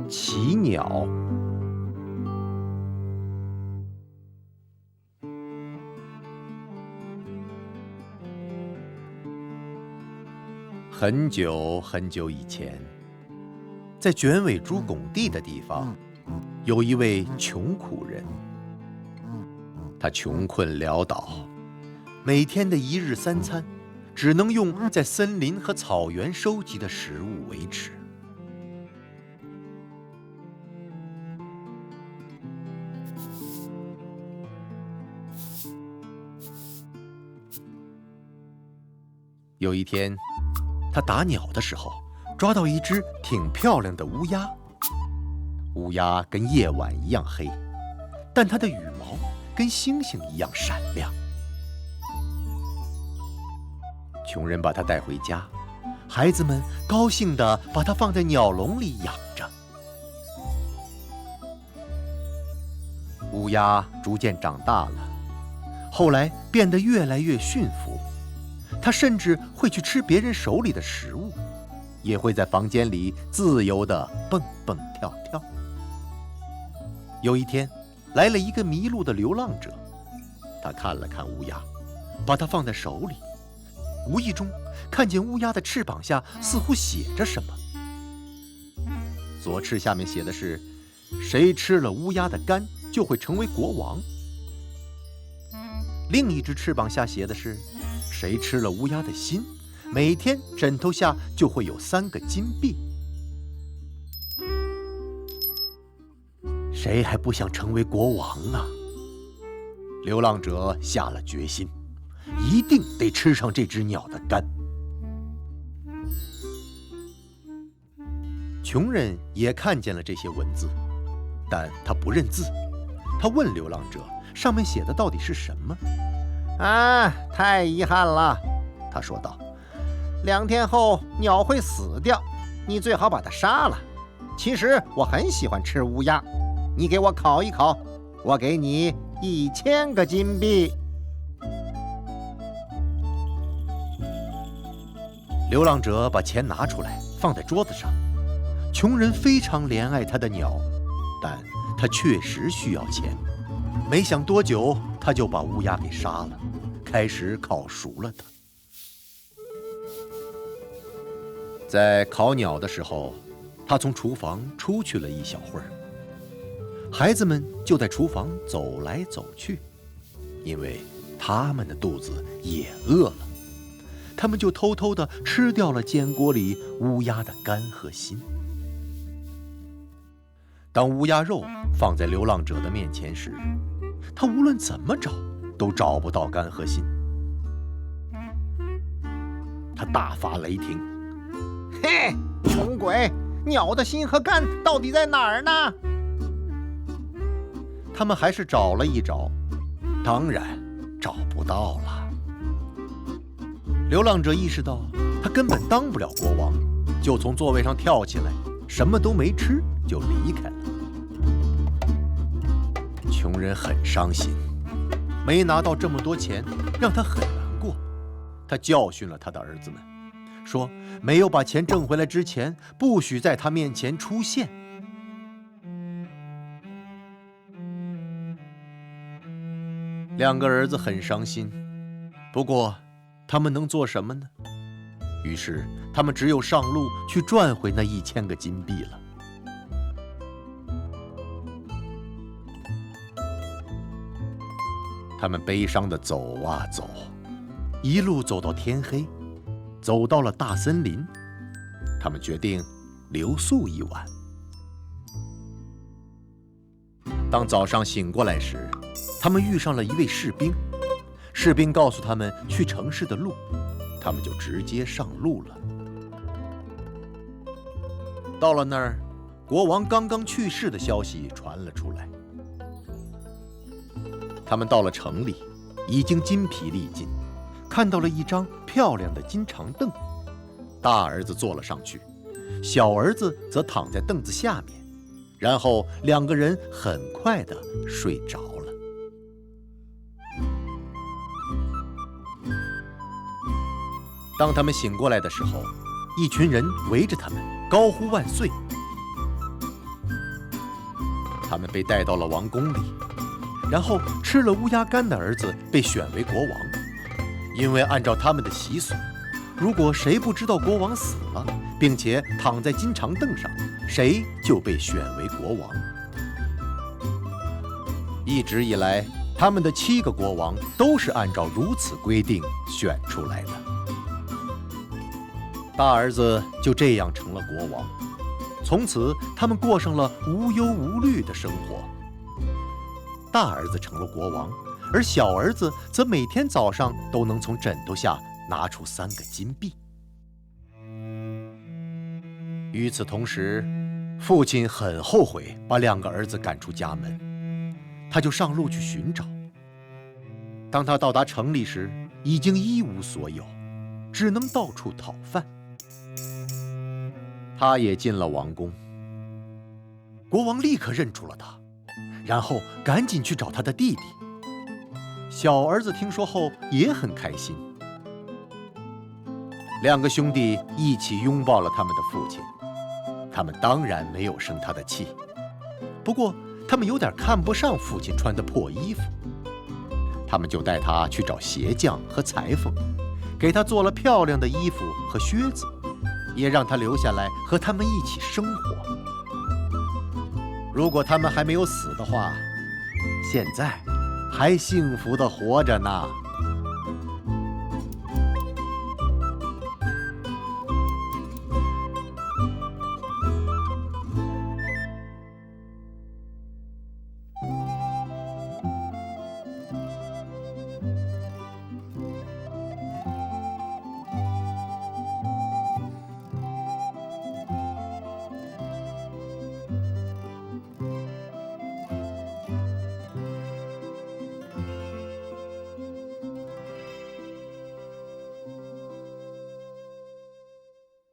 骑鸟。很久很久以前，在卷尾猪拱地的地方，有一位穷苦人。他穷困潦倒，每天的一日三餐只能用在森林和草原收集的食物维持。有一天，他打鸟的时候，抓到一只挺漂亮的乌鸦。乌鸦跟夜晚一样黑，但它的羽毛跟星星一样闪亮。穷人把它带回家，孩子们高兴地把它放在鸟笼里养着。乌鸦逐渐长大了，后来变得越来越驯服。它甚至会去吃别人手里的食物，也会在房间里自由地蹦蹦跳跳。有一天，来了一个迷路的流浪者，他看了看乌鸦，把它放在手里，无意中看见乌鸦的翅膀下似乎写着什么。左翅下面写的是：谁吃了乌鸦的肝就会成为国王。另一只翅膀下写的是：谁吃了乌鸦的心，每天枕头下就会有3个金币。谁还不想成为国王啊？流浪者下了决心，一定得吃上这只鸟的肝。穷人也看见了这些文字，但他不认字。他问流浪者，上面写的到底是什么？太遗憾了，他说道。2天后鸟会死掉，你最好把它杀了。其实我很喜欢吃乌鸦，你给我烤一烤，我给你1000个金币。流浪者把钱拿出来，放在桌子上。穷人非常怜爱他的鸟，但他确实需要钱。没想多久，他就把乌鸦给杀了，开始烤熟了它。在烤鸟的时候，他从厨房出去了一小会儿。孩子们就在厨房走来走去，因为他们的肚子也饿了。他们就偷偷地吃掉了煎锅里乌鸦的肝和心。当乌鸦肉放在流浪者的面前时，他无论怎么找都找不到肝和心。他大发雷霆：嘿，穷鬼，鸟的心和肝到底在哪儿呢？他们还是找了一找，当然找不到了。流浪者意识到他根本当不了国王，就从座位上跳起来，什么都没吃就离开了。穷人很伤心，没拿到这么多钱，让他很难过。他教训了他的儿子们，说没有把钱挣回来之前，不许在他面前出现。2个儿子很伤心，不过他们能做什么呢？于是他们只有上路去赚回那1000个金币了。他们悲伤地走啊走，一路走到天黑，走到了大森林。他们决定留宿一晚。当早上醒过来时，他们遇上了一位士兵。士兵告诉他们去城市的路，他们就直接上路了。到了那儿，国王刚刚去世的消息传了出来。他们到了城里，已经筋疲力尽，看到了一张漂亮的金长凳。大儿子坐了上去，小儿子则躺在凳子下面，然后两个人很快地睡着了。当他们醒过来的时候，一群人围着他们，高呼万岁。他们被带到了王宫里，然后吃了乌鸦干的儿子被选为国王。因为按照他们的习俗，如果谁不知道国王死了，并且躺在金长凳上，谁就被选为国王。一直以来，他们的7个国王都是按照如此规定选出来的。大儿子就这样成了国王，从此他们过上了无忧无虑的生活。大儿子成了国王，而小儿子则每天早上都能从枕头下拿出3个金币。与此同时，父亲很后悔把2个儿子赶出家门，他就上路去寻找。当他到达城里时，已经一无所有，只能到处讨饭。他也进了王宫，国王立刻认出了他，然后赶紧去找他的弟弟。小儿子听说后也很开心。2个兄弟一起拥抱了他们的父亲，他们当然没有生他的气，不过他们有点看不上父亲穿的破衣服，他们就带他去找鞋匠和裁缝，给他做了漂亮的衣服和靴子，也让他留下来和他们一起生活。如果他们还没有死的话，现在还幸福地活着呢。